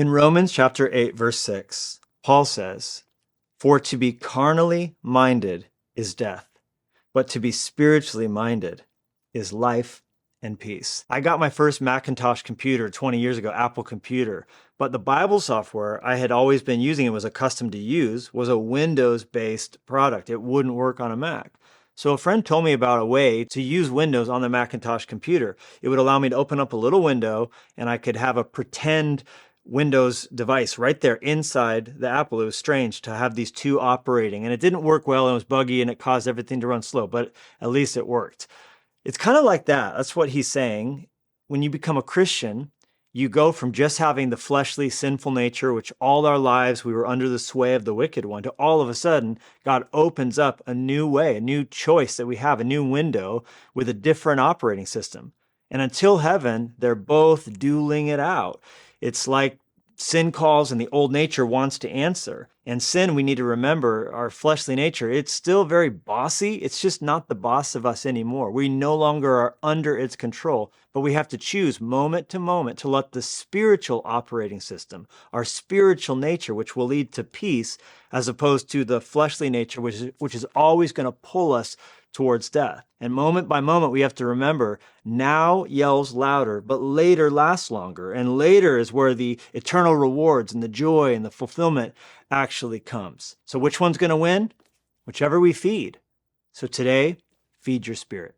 In Romans chapter 8, verse 6, Paul says, "For to be carnally minded is death, but to be spiritually minded is life and peace." I got my first Macintosh computer 20 years ago, Apple computer, but the Bible software I had always been using and was accustomed to use was a Windows-based product. It wouldn't work on a Mac. So a friend told me about a way to use Windows on the Macintosh computer. It would allow me to open up a little window and I could have a pretend Windows device right there inside the Apple. It was strange to have these two operating, and it didn't work well, and it was buggy, and it caused everything to run slow, but at least it worked. It's kind of like that. That's what he's saying. When you become a Christian, you go from just having the fleshly, sinful nature, which all our lives we were under the sway of the wicked one, to all of a sudden, God opens up a new way, a new choice that we have, a new window with a different operating system. And until heaven, they're both dueling it out. It's like sin calls and the old nature wants to answer. And sin, we need to remember, our fleshly nature, it's still very bossy. It's just not the boss of us anymore. We no longer are under its control, but we have to choose moment to moment to let the spiritual operating system, our spiritual nature, which will lead to peace, as opposed to the fleshly nature, which is always going to pull us towards death. And moment by moment, we have to remember, now yells louder, but later lasts longer. And later is where the eternal rewards and the joy and the fulfillment actually comes. So which one's going to win? Whichever we feed. So today, feed your spirit.